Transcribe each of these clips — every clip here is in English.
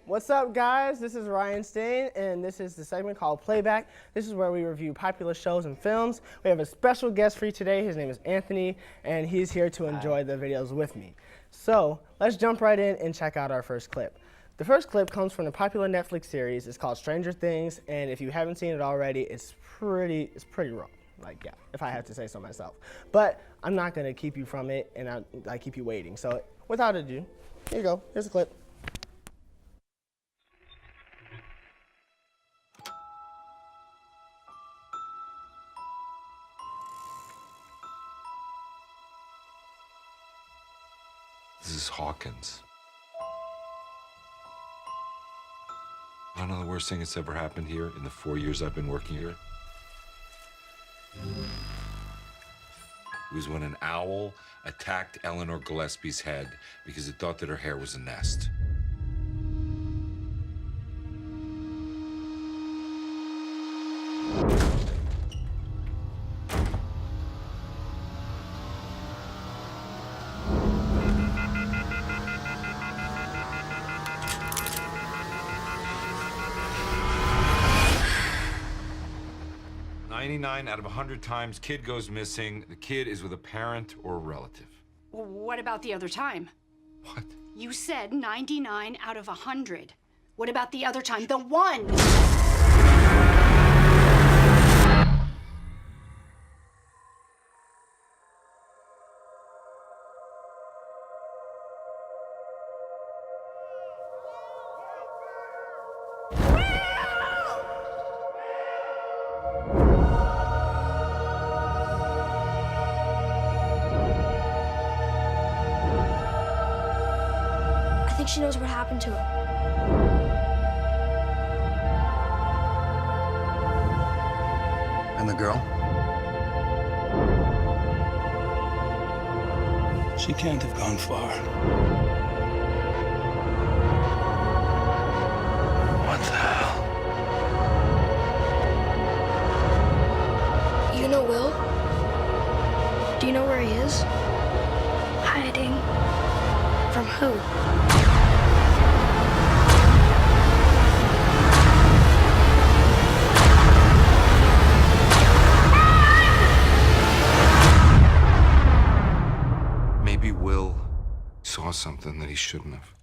What's up, guys? This is Ryan Staine, and this is the segment called Playback. This is where we review popular shows and films. We have a special guest for you today. His name is Anthony, and he's here to enjoy the videos with me. So let's jump right in and check out our first clip. The first clip comes from the popular Netflix series. It's called Stranger Things, and if you haven't seen it already, it's pretty rough. Like, yeah, if I have to say so myself. But I'm not gonna keep you from it, and I keep you waiting. So without ado, here you go. Here's the clip. This is Hawkins. I know the worst thing that's ever happened here in the 4 years I've been working here. It was when an owl attacked Eleanor Gillespie's head because it thought that her hair was a nest. "99 out of 100 times, kid goes missing. The kid is with a parent or a relative." Well, what about the other time? What? You said 99 out of 100. What about the other time? The one! I think she knows what happened to him. And the girl? She can't have gone far. What the hell? You know Will? Do you know where he is? Hiding. From who? Maybe Will saw something that he shouldn't have.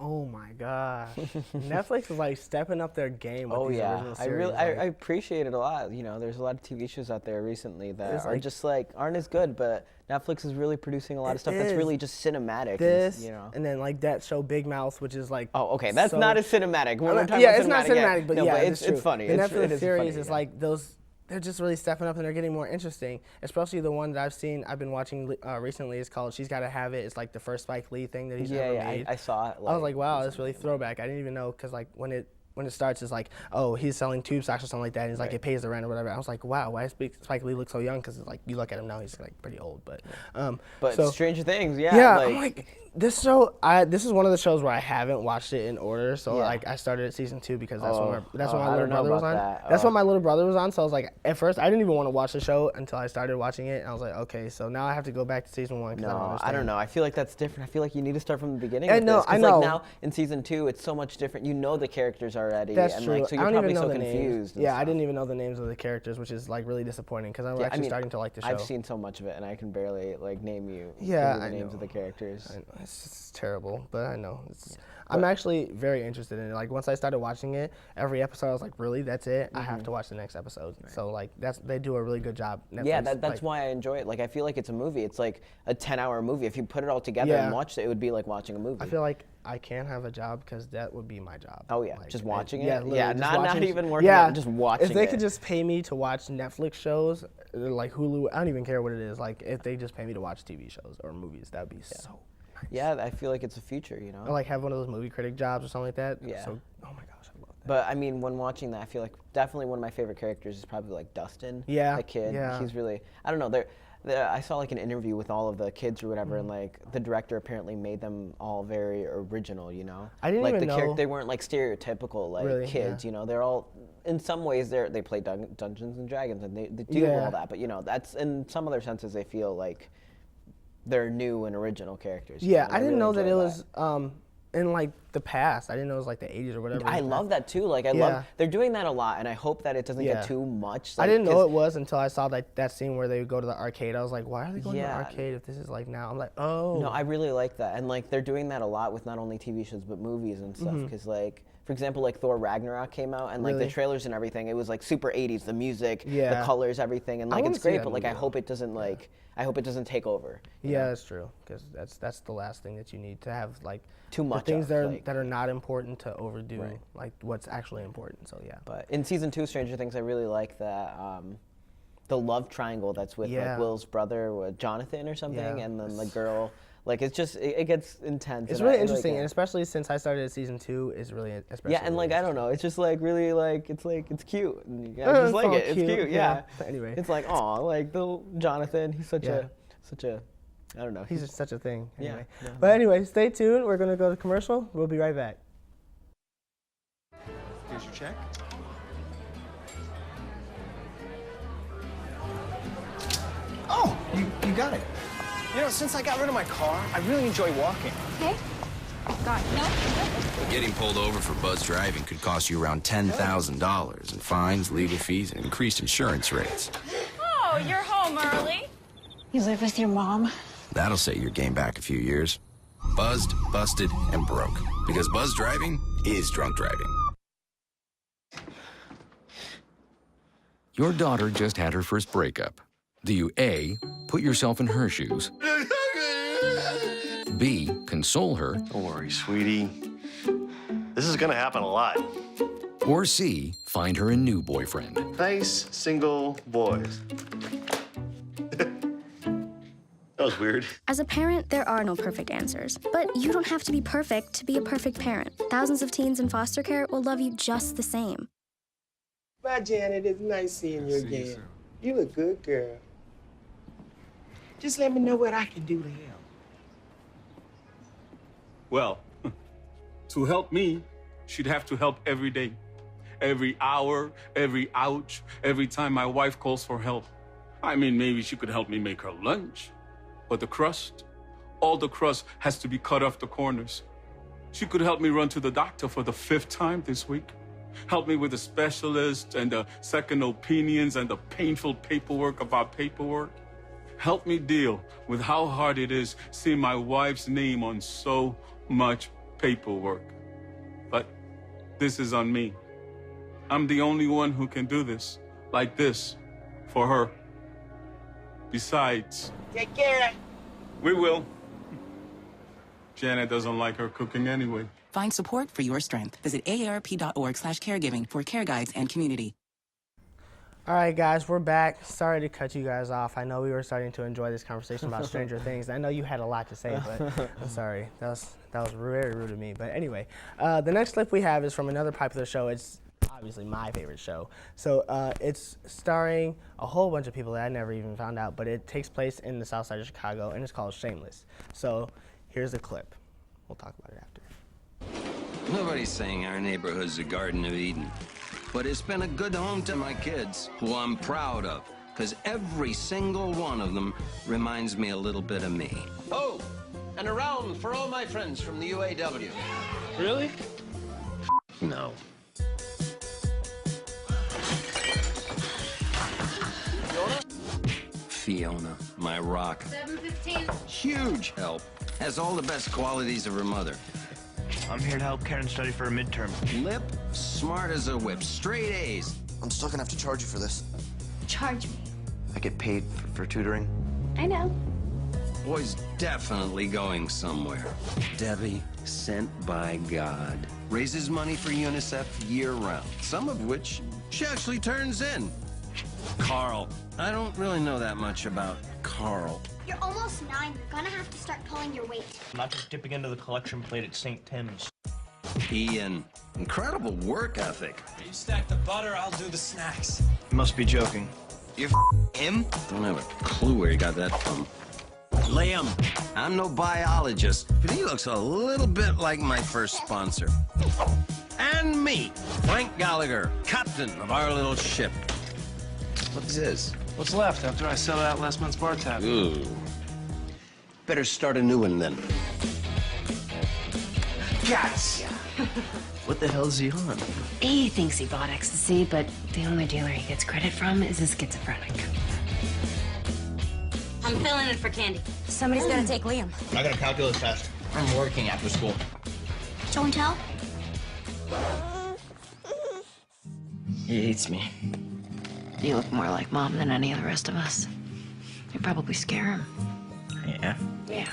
Oh my gosh. Netflix is like stepping up their game with these original series. I appreciate it a lot. You know, there's a lot of TV shows out there recently that are like, just like aren't as good, but Netflix is really producing a lot of stuff that's really just cinematic. This, and, you know. And then like that show Big Mouth, which is like that's not as cinematic. When we're talking yeah, about it's not cinematic, but no, yeah, but it's true. funny. The It Netflix is series funny, is like those. They're just really stepping up and they're getting more interesting. Especially the one that I've been watching recently is called She's Gotta Have It. It's like the first Spike Lee thing that he's ever made. I saw it. I was like, wow, that's really throwback. I didn't even know because like when it starts, it's like, oh, he's selling tube socks or something like that. And he's like, it pays the rent or whatever. I was like, wow, why does Spike Lee look so young? Because like you look at him now, he's like pretty old. But so, Stranger Things, yeah. I'm like, this show, this is one of the shows where I haven't watched it in order. So like I started at season 2 because that's what my little brother was on. That's what my little brother was on. So I was like, at first I didn't even want to watch the show until I started watching it. And I was like, okay, so now I have to go back to season 1. No, I don't know. I feel like that's different. I feel like you need to start from the beginning. I know. Like now in season 2, it's so much different. You know the characters already. That's and true. Like, so you're I don't probably even know so the confused. names. Yeah, I didn't even know the names of the characters, which is like really disappointing because I'm actually starting to like the show. I've seen so much of it, and I can barely like name you the names of the characters. I know. It's just terrible, but I know. I'm actually very interested in it. Like once I started watching it, every episode I was like, really, that's it? I have to watch the next episode. Right. So like they do a really good job. Netflix, yeah, that's why I enjoy it. Like I feel like it's a movie. It's like a 10-hour movie. If you put it all together and watched it, it would be like watching a movie. I feel like I can't have a job because that would be my job. Oh yeah, like, just watching it. Yeah, not even working. Yeah, just watching it. If they could just pay me to watch Netflix shows, like Hulu, I don't even care what it is. Like if they just pay me to watch TV shows or movies, that would be so Yeah, I feel like it's a future, you know? Or like have one of those movie critic jobs or something like that. Yeah. So, oh my gosh, I love that. But I mean, when watching that, I feel like definitely one of my favorite characters is probably like Dustin. Yeah, The kid. yeah. He's really, I don't know, I saw like an interview with all of the kids or whatever, and like the director apparently made them all very original, you know? I didn't like even know. They weren't like stereotypical like Really, kids, yeah. you know? They're all, in some ways, they play Dungeons and Dragons and they do Yeah. all that, but you know, that's, in some other senses, they feel like they're new and original characters. you Yeah, know, and I didn't really know that it enjoy was in like the past. I didn't know it was like the 80s or whatever. I love that too. Like I Yeah. love they're doing that a lot, and I hope that it doesn't Yeah. get too much. I Like, didn't know 'cause- it was until I saw that scene where they go to the arcade. I was like, why are they going to the Yeah. arcade if this is like now? I'm like, oh. No, I really like that, and like they're doing that a lot with not only TV shows but movies and stuff. Because like, for example, like Thor Ragnarok came out, and like Really? the trailers and everything, it was like super 80s, the music, Yeah. the colors, everything, and I like wanna it's see great. that But like, I movie, hope it doesn't like, I hope it doesn't take over. you Yeah, know? that's true. Because that's the last thing that you need to have like Too much the things of, that are like- that are not important to overdo Right. like what's actually important. So yeah. But in season 2, Stranger Things, I really like that. The love triangle that's with Yeah. like Will's brother, Jonathan or something, Yeah. and then the girl. Like it's just it gets intense. It's and really I like interesting, it. and especially since I started at season 2, it's really especially. Yeah, and like I don't know, it's just like really like it's cute. And I It's just like all it. It's cute, cute. yeah. Yeah. Anyway. it's like oh, like the Jonathan. He's such Yeah. a I don't know. He's just such a thing. Yeah, Anyway. yeah. But anyway, stay tuned. We're gonna go to commercial. We'll be right back. Here's your check. Oh, you got it. You know, since I got rid of my car, I really enjoy walking. Okay. Got it. No. Getting pulled over for buzz driving could cost you around $10,000 in fines, legal fees, and increased insurance rates. Oh, you're home early. You live with your mom? That'll set your game back a few years. Buzzed, busted, and broke. Because buzz driving is drunk driving. Your daughter just had her first breakup. Do you A, put yourself in her shoes? B, console her? Don't worry, sweetie. This is gonna happen a lot. Or C, find her a new boyfriend? Nice, single boys. That was weird. As a parent, there are no perfect answers. But you don't have to be perfect to be a perfect parent. Thousands of teens in foster care will love you just the same. Bye, Janet. It's nice seeing you again. You a good girl. Just let me know what I can do to help. Well, to help me, she'd have to help every day. Every hour, every ouch, every time my wife calls for help. I mean, maybe she could help me make her lunch. But the crust, all the crust has to be cut off the corners. She could help me run to the doctor for the 5th time this week. Help me with the specialist and the second opinions and the painful paperwork about paperwork. Help me deal with how hard it is seeing my wife's name on so much paperwork. But this is on me. I'm the only one who can do this, like this, for her. Besides, Take care. we will. Janet doesn't like her cooking anyway. Find support for your strength. Visit aarp.org/caregiving for care guides and community. All right, guys, we're back. Sorry to cut you guys off. I know we were starting to enjoy this conversation about Stranger Things. I know you had a lot to say, but I'm sorry. That was very rude of me. But anyway, the next clip we have is from another popular show. It's obviously my favorite show. So it's starring a whole bunch of people that I never even found out, but it takes place in the south side of Chicago, and it's called Shameless. So here's the clip. We'll talk about it after. Nobody's saying our neighborhood's a Garden of Eden. But it's been a good home to my kids, who I'm proud of, because every single one of them reminds me a little bit of me. Oh, and a round for all my friends from the UAW. Really? No. Fiona, my rock. 7:15. Huge help. Has all the best qualities of her mother. I'm here to help Karen study for a midterm. Lip, smart as a whip, straight A's. I'm still gonna have to charge you for this. Charge me. I get paid for tutoring. I know. Boy's definitely going somewhere. Debbie, sent by God. Raises money for UNICEF year-round, some of which she actually turns in. Carl. I don't really know that much about Carl. You're almost 9. You're gonna have to start pulling your weight. I'm not just dipping into the collection plate at St. Tim's. Ian, incredible work ethic. You stack the butter, I'll do the snacks. You must be joking. You're him? Don't have a clue where you got that from. Liam, I'm no biologist, but he looks a little bit like my first sponsor. And me, Frank Gallagher, captain of our little ship. What's this? What's left after I sell out last month's bar tab? Ooh. Better start a new one then. Gotcha! What the hell is he on? He thinks he bought ecstasy, but the only dealer he gets credit from is a schizophrenic. I'm filling in for Candy. Somebody's gotta take Liam. I got a calculus test. I'm working after school. Show and tell? He hates me. You look more like Mom than any of the rest of us. You probably scare him. Yeah? Yeah.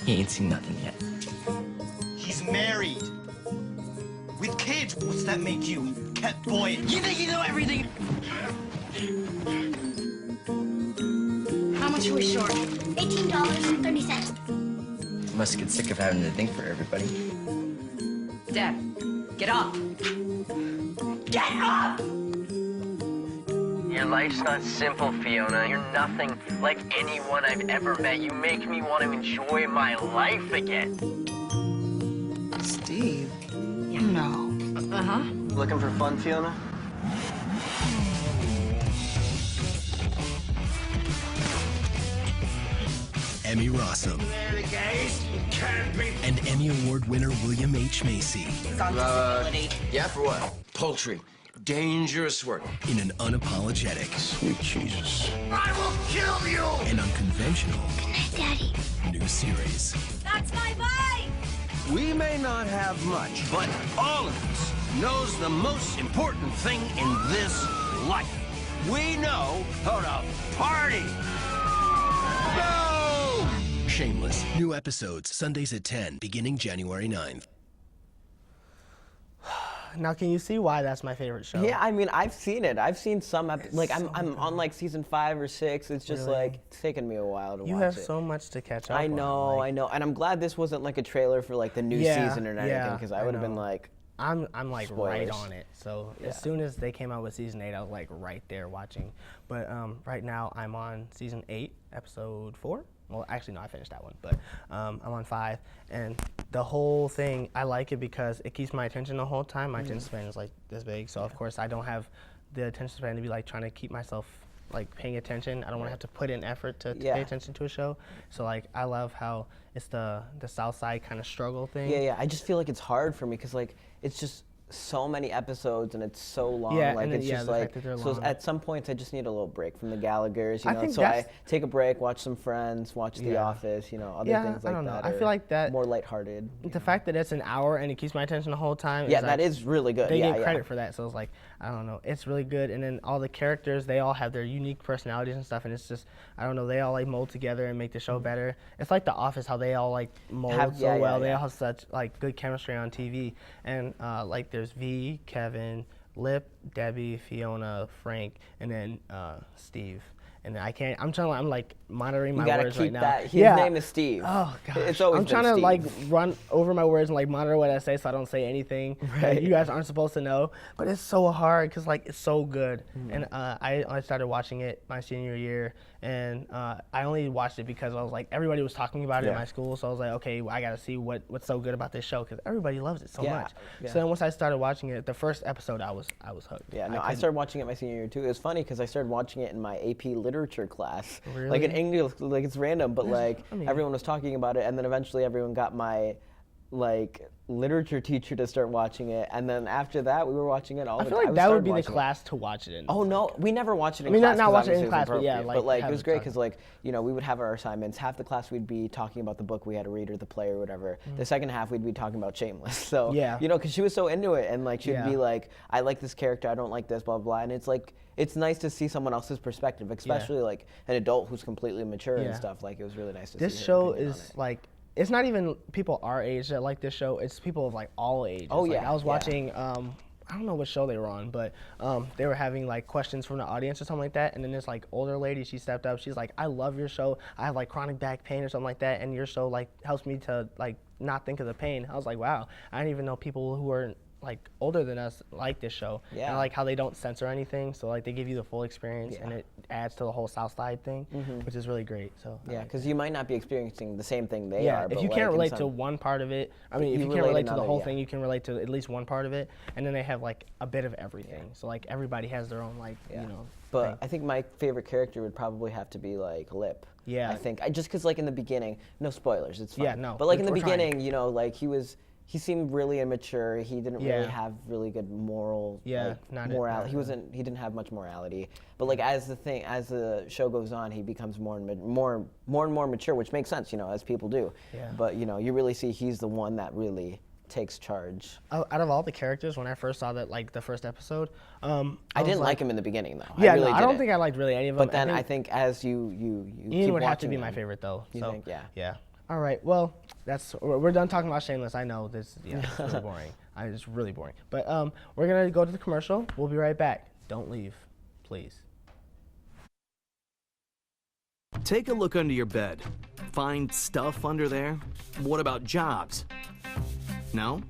He ain't seen nothing yet. He's married. With kids. What's that make you? Cat boy. You think you know everything? How much are we short? $18.30. You must get sick of having to think for everybody. Dad, get up. Get up! Your life's not simple, Fiona. You're nothing like anyone I've ever met. You make me want to enjoy my life again. Steve? You know. Uh-huh. Looking for fun, Fiona? Emmy Rossum. And Emmy Award winner William H. Macy. Yeah, for what? Poultry. Dangerous work. In an unapologetic, Sweet Jesus. I will kill you! And unconventional Good night, Daddy. new series. That's my bike! We may not have much, but all of us knows the most important thing in this life. We know how to party. Go! Shameless. New episodes, Sundays at 10, beginning January 9th. Now, can you see why that's my favorite show? Yeah, I mean, I've seen it. I've seen some, like, I'm on like season 5 or 6. It's just Really? like, it's taken me a while to You watch have it. so much to catch up I on, know, like- I know. And I'm glad this wasn't like a trailer for like the new season or anything, because I would have been know. like, I'm like right spoilers. on it. So Yeah. as soon as they came out with season 8, I was like right there watching. But right now I'm on season 8, episode 4. Well, actually no, I finished that one, but I'm on 5. And the whole thing, I like it because it keeps my attention the whole time. My attention span is like this big, so of course I don't have the attention span to be like trying to keep myself like paying attention. I don't want to have to put in effort to pay attention to a show. So like I love how it's the South Side kind of struggle thing. yeah, I just feel like it's hard for me because like it's just so many episodes and it's so long. Yeah, like and then, it's yeah, just the like fact that they're so long. at some points I just need a little break from the Gallaghers, you I know. think So I that's- take a break, watch some Friends, watch The Yeah. Office, you know, other Yeah, things I like don't know. that. I feel like that more lighthearted. The fact that it's an hour and it keeps my attention the whole time. Yeah, is that like, is really good. They Yeah, get yeah. credit for that, so it's like I don't know. It's really good, and then all the characters, they all have their unique personalities and stuff, and it's just I don't know. They all like mold together and make the show better. It's like The Office, how they all like mold yeah, so well. yeah, They yeah. all have such like good chemistry on TV, and like there's V, Kevin, Lip, Debbie, Fiona, Frank, and then Steve. And I can't. I'm like monitoring my You gotta words keep right now. that. His name is Steve. Oh gosh. It's always I'm been trying to Steve. like run over my words and like monitor what I say so I don't say anything that you guys aren't supposed to know. But it's so hard because like it's so good. And I started watching it my senior year, and I only watched it because I was like everybody was talking about it in Yeah. my school, so I was like, okay, well, I gotta see what's so good about this show because everybody loves it so Yeah, much. yeah. So then once I started watching it, the first episode I was hooked. Yeah, no, I couldn't- started watching it my senior year too. It was funny because I started watching it in my AP literature class. Really? Like in English, like it's random, but like I mean- everyone was talking about it, and then eventually everyone got my like literature teacher to start watching it, and then after that we were watching it all I the feel time. like We that started would be the watching it. class to watch it in. Oh no, we never watched it in I mean, class. not 'cause watch it in obviously was class, but yeah, inappropriate. like, but like have it was it great talk- because like you know we would have our assignments. Half the class we'd be talking about the book we had to read or the play or whatever. The second half we'd be talking about Shameless. So Yeah. you know because she was so into it and like she'd Yeah. be like, I like this character, I don't like this, blah blah, blah. And it's like it's nice to see someone else's perspective, especially like an adult who's completely mature Yeah. and stuff. Like it was really nice to This see. her show opinion on is it. like it's not even people our age that like this show. It's people of like all ages. Oh, Like, yeah, I was yeah. watching I don't know what show they were on, but they were having like questions from the audience or something like that, and then this like older lady, she stepped up, she's like, I love your show, I have like chronic back pain or something like that, and your show like helps me to like not think of the pain. I was like, wow, I didn't even know people who were like older than us like this show. Yeah. And I like how they don't censor anything, so like they give you the full experience, and it adds to the whole South Side thing, which is really great. So Yeah, because you might not be experiencing the same thing they yeah, are. if but you like can't in relate some- to one part of it, I mean, if you can't relate to the whole thing, you can relate to at least one part of it, and then they have like a bit of everything. So like everybody has their own like you know. But thing. I think my favorite character would probably have to be like Lip. Yeah. I think just because like in the beginning, no spoilers, it's fine. Yeah, no, But like in the we're trying. beginning, you know, like he seemed really immature. He didn't really have really good moral. Morality. He didn't have much morality. But like as the show goes on, he becomes more and more mature, which makes sense, you know, as people do. Yeah. But you know, you really see he's the one that really takes charge. Out of all the characters, when I first saw that like the first episode, I didn't like him in the beginning though. Yeah, I really I don't didn't. think I liked really any of them. But then I think as you Ian keep would have to watching be my them, favorite though. You so think, yeah. Yeah. All right. Well, we're done talking about Shameless. I know this. Yeah, it's really boring. It's really boring. But we're gonna go to the commercial. We'll be right back. Don't leave, please. Take a look under your bed. Find stuff under there? What about jobs? No?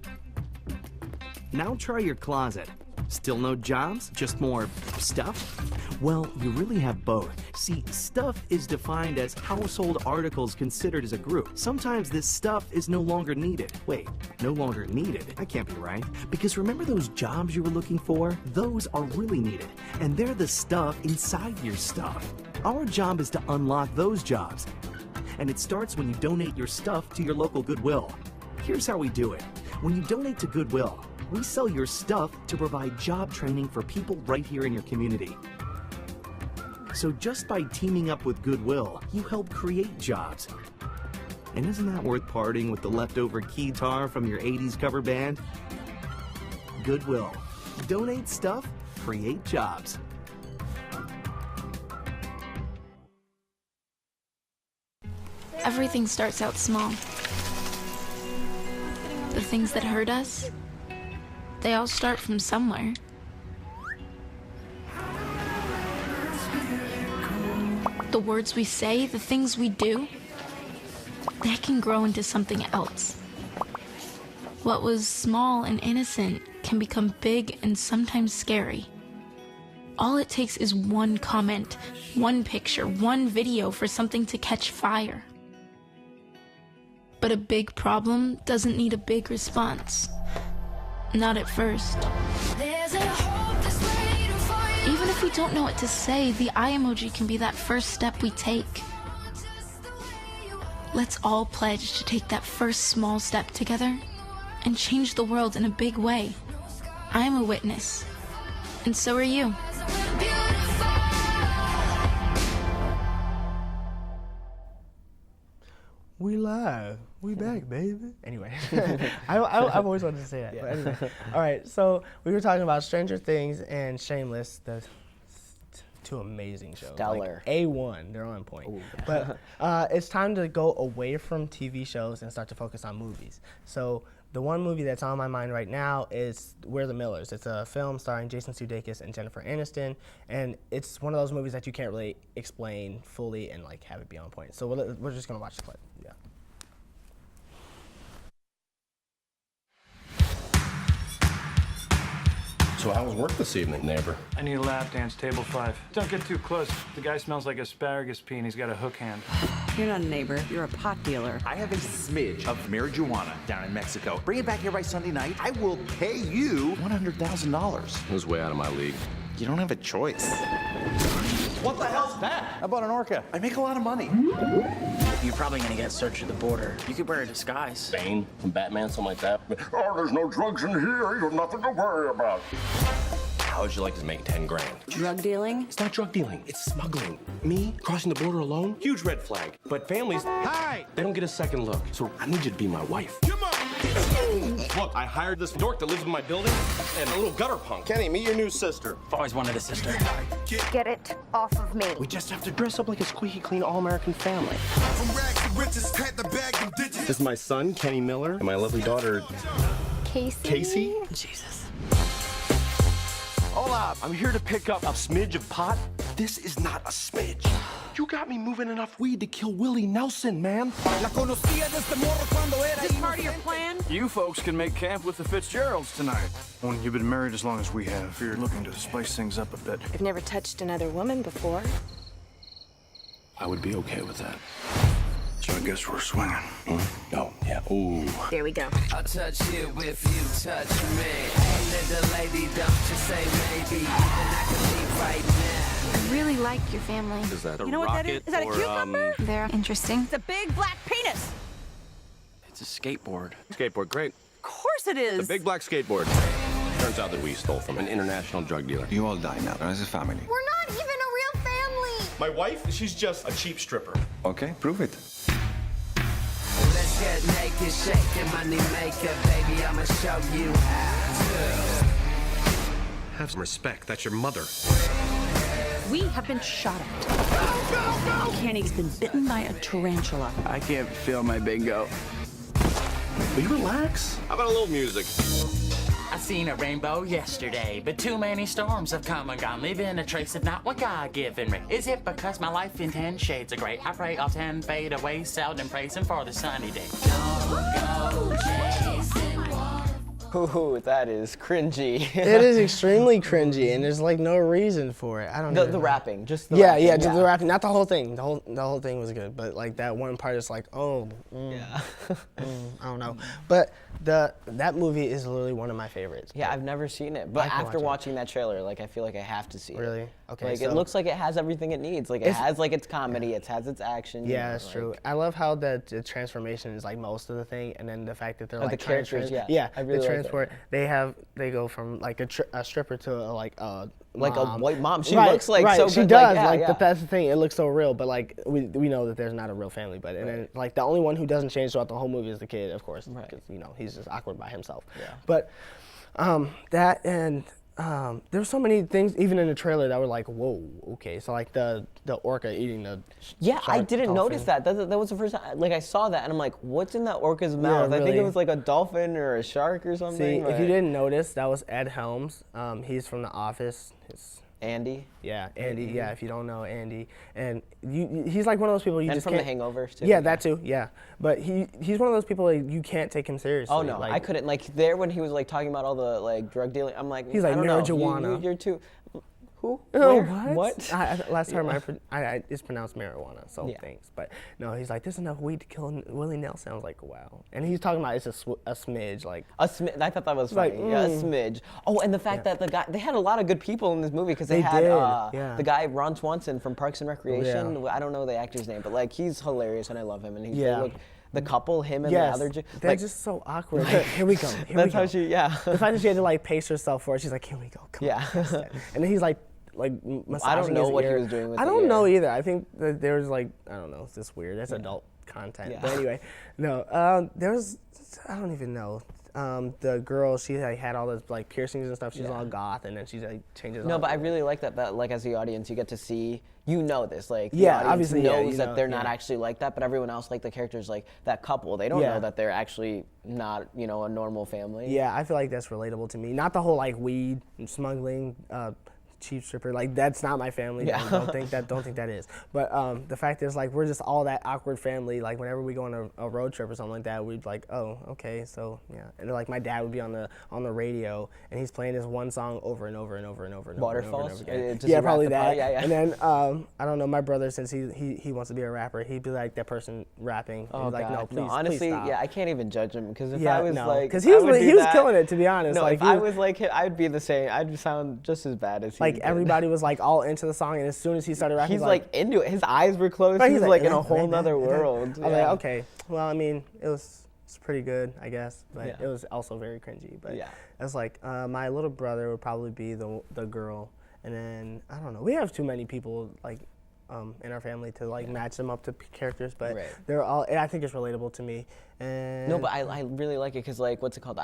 Now try your closet. Still no jobs? Just more stuff? Well, you really have both. See, stuff is defined as household articles considered as a group. Sometimes this stuff is no longer needed. Wait, no longer needed? That can't be right. Because remember those jobs you were looking for? Those are really needed. And they're the stuff inside your stuff. Our job is to unlock those jobs. And it starts when you donate your stuff to your local Goodwill. Here's how we do it. When you donate to Goodwill, we sell your stuff to provide job training for people right here in your community. So just by teaming up with Goodwill, you help create jobs. And isn't that worth parting with the leftover keytar from your 80s cover band? Goodwill. Donate stuff, create jobs. Everything starts out small. The things that hurt us, they all start from somewhere. The words we say, the things we do, they can grow into something else. What was small and innocent can become big and sometimes scary. All it takes is one comment, one picture, one video for something to catch fire. But a big problem doesn't need a big response. Not at first. Even if we don't know what to say, the eye emoji can be that first step we take. Let's all pledge to take that first small step together and change the world in a big way. I'm a witness, and so are you. We live. We back, baby. Anyway, I've always wanted to say that. Yeah. But anyway. All right, so we were talking about Stranger Things and Shameless, the two amazing shows. Stellar. Like A1, they're on point. Ooh. But it's time to go away from TV shows and start to focus on movies. So the one movie that's on my mind right now is We're the Millers. It's a film starring Jason Sudeikis and Jennifer Aniston, and it's one of those movies that you can't really explain fully and like have it be on point. So we're just gonna watch the clip. Yeah. So how was work this evening, neighbor? I need a lap dance, table 5. Don't get too close. The guy smells like asparagus pea and he's got a hook hand. You're not a neighbor, you're a pot dealer. I have a smidge of marijuana down in Mexico. Bring it back here by Sunday night. I will pay you $100,000. It was way out of my league. You don't have a choice. What the hell's that? I bought an orca. I make a lot of money. You're probably gonna get searched at the border. You could wear a disguise. Staine from Batman, something like that. Oh, there's no drugs in here. You have nothing to worry about. How would you like to make 10 grand? Drug dealing? It's not drug dealing, it's smuggling. Me crossing the border alone? Huge red flag. But families, hi, they don't get a second look. So I need you to be my wife. Come on! Look, I hired this dork that lives in my building and a little gutter punk. Kenny, meet your new sister. I've always wanted a sister. Get it off of me. We just have to dress up like a squeaky clean all-American family. This is my son, Kenny Miller, and my lovely daughter, Casey? Casey. Jesus. all out. I'm here to pick up a smidge of pot. This is not a smidge. You got me moving enough weed to kill Willie Nelson, man. Is this part of your plan? You folks can make camp with the Fitzgeralds tonight. When you've been married as long as we have, you're looking to spice things up a bit. I've never touched another woman before. I would be okay with that. So I guess we're swinging. No, yeah, ooh. There we go. I'll touch you if you touch me. Hey, little lady, don't you say maybe. Even I can leave right now. I really like your family. Is that You know what that is? Is that a cucumber? They're interesting. It's a big black penis. It's a skateboard. Skateboard, great. Of course it is. The big black skateboard. Turns out that we stole from an international drug dealer. You all die now as a family. We're not even a real family. My wife, she's just a cheap stripper. Okay, prove it. Let's get naked, shake your money maker, baby. I'ma show you how to. Have some respect. That's your mother. We have been shot at. Kenny's been bitten by a tarantula. I can't feel my bingo. Will you relax? How about a little music? I seen a rainbow yesterday, but too many storms have come and gone, leaving a trace of not what God given me. Is it because my life in 10 shades of gray? I pray all 10 fade away, seldom praising for the sunny day. Don't go chasing Ooh, that is cringy. It is extremely cringy, and there's like no reason for it. I don't know. The rapping, just the yeah, rapping. yeah, just the rapping. Not the whole thing. The whole thing was good, but like that one part is like, oh, yeah. I don't know. But that movie is literally one of my favorites. Yeah, I've never seen it, but after watching that trailer, like I feel like I have to see it. Really? Okay. Like it looks like it has everything it needs. Like it has like its comedy, it has its action. Yeah, that's true. I love how the transformation is like most of the thing, and then the fact that they're like the characters. Yeah, I really the like transport. They go from like a stripper to a white mom. She right, looks like right. so she good. does. Like, But that's the thing. It looks so real, but like we know that there's not a real family. But and then like the only one who doesn't change throughout the whole movie is the kid, of course, because he's just awkward by himself. Yeah. But that and there were so many things even in the trailer that were like, whoa, okay. So like the orca eating the I didn't notice that. That was the first time. Like I saw that and I'm like, what's in that orca's mouth? really. I think it was like a dolphin or a shark or something. See, if you didn't notice, that was Ed Helms. He's from The Office. Andy. Yeah, Andy. Mm-hmm. Yeah, if you don't know Andy, and he's like one of those people you and just from can't. The Hangover too. Yeah, that too. Yeah, but he's one of those people like, you can't take him seriously. Oh no, like, I couldn't. Like there when he was like talking about all the like drug dealing, I'm like, he's like I don't marijuana. know. You're too. Who? Oh, where? what? Last time it's pronounced marijuana, so thanks. But no, he's like, there's enough weed to kill Willie Nelson. I was like, wow. And he's talking about it's a smidge, like a smidge. I thought that was funny. Yeah, a smidge. Oh, and the fact that the guy, they had a lot of good people in this movie because they had the guy Ron Swanson from Parks and Recreation. I don't know the actor's name, but like he's hilarious and I love him. And the couple, him and the other, they're just so awkward. Like, here we go. That's how she. Yeah. The fact that she had to like pace herself for it, she's like, here we go. Come on. And then he's like massaging I don't know his what ear. he was doing with I don't know either. I think that there was like, I don't know, it's just weird. That's adult content. But anyway, no, there was, I don't even know. The girl, she like, had all those like piercings and stuff. She's all goth, and then she like changes. No, but I really like that like as the audience, you get to see, this, like the audience obviously knows that they're not actually like that, but everyone else, like the characters, like that couple, they don't know that they're actually not, a normal family. Yeah, I feel like that's relatable to me. Not the whole like weed and smuggling. Cheap stripper, like that's not my family. Yeah. Don't think that is. But the fact is, like, we're just all that awkward family. Like whenever we go on a road trip or something like that, we'd like, oh, okay, so yeah. And like my dad would be on the radio, and he's playing this one song over and over and over and over and Waterfalls? over and over again. Yeah, probably that. Yeah. And then I don't know, my brother, since he wants to be a rapper, he'd be like that person rapping. Oh, he's like, God. no, please, honestly, please stop. I can't even judge him because if I was like, because he was killing it, to be honest. No, like, if I was like him, I'd be the same. I'd sound just as bad as he. Like everybody was like all into the song, and as soon as he started rapping, he's like into it. His eyes were closed. Right, he's like in a whole nother world. I was like, okay, well, I mean, it's pretty good, I guess, but it was also very cringy. But it's like my little brother would probably be the girl, and then I don't know. We have too many people like in our family to like match them up to characters, but they're all. I think it's relatable to me. And no, but I really like it because like what's it called?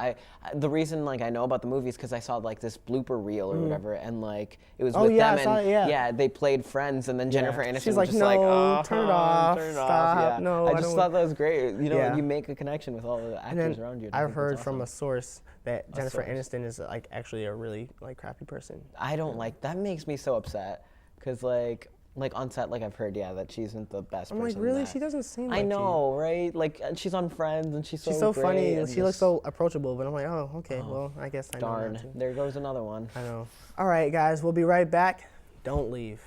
The reason like I know about the movie is because I saw like this blooper reel or whatever, and like it was with them, and they played friends, and then Jennifer Aniston She's was like, just no, like, oh, turn it off, turn it stop, off. Yeah. no. I just thought that was great. You know, you make a connection with all the actors around you. I've heard from a source that Jennifer Aniston is like actually a really like crappy person. I don't like that. Makes me so upset because like on set, like I've heard, that she isn't the best person. I'm like, really? She doesn't seem like I know, right? Like, she's on Friends, and she's so great, funny, and she looks so approachable, but I'm like, oh, okay, well, I guess I know darn, not to. There goes another one. I know. All right, guys, we'll be right back. Don't leave.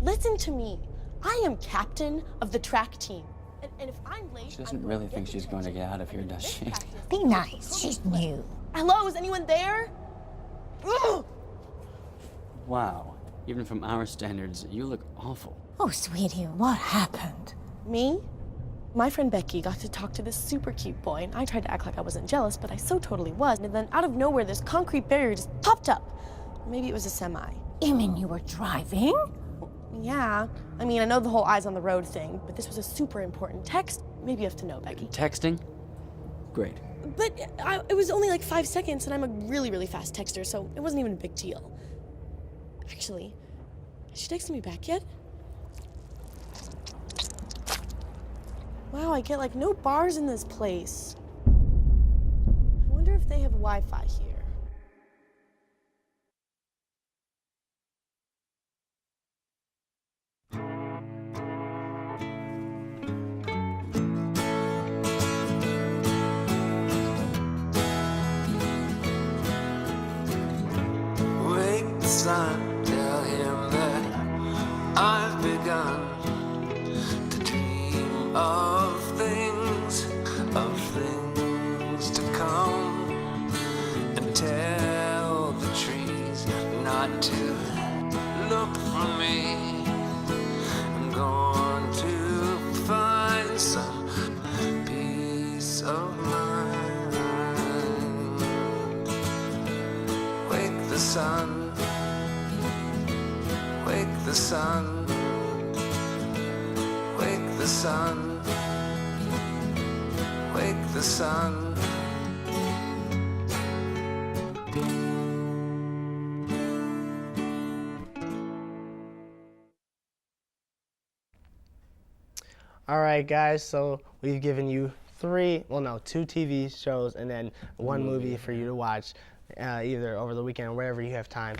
Listen to me. I am captain of the track team. And if I'm late, she doesn't really think she's going to get out of here, does she? Be nice. She's new. Hello, is anyone there? Ugh! Wow. Even from our standards, you look awful. Oh, sweetie, what happened? Me? My friend Becky got to talk to this super cute boy, and I tried to act like I wasn't jealous, but I so totally was. And then out of nowhere, this concrete barrier just popped up. Maybe it was a semi. You mean you were driving? Yeah. I mean, I know the whole eyes on the road thing, but this was a super important text. Maybe you have to know, Becky. Texting? Great. But it was only like 5 seconds, and I'm a really, really fast texter, so it wasn't even a big deal. Actually, has she texted me back yet? Wow, I get like no bars in this place. I wonder if they have Wi-Fi here. Wake the sun, tell him that I've begun to dream of things to come, and tell the trees not to look for me. I'm going to find some peace of mind. Wake the sun, wake the sun, wake the sun, wake the sun. All right, guys, so we've given you two TV shows and then one movie for you to watch either over the weekend or wherever you have time.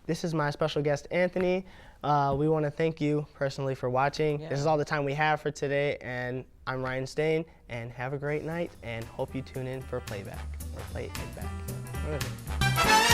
This is my special guest, Anthony. We want to thank you personally for watching. This is all the time we have for today, and I'm Ryan Staine, and have a great night, and hope you tune in for Playback, or Play It Back.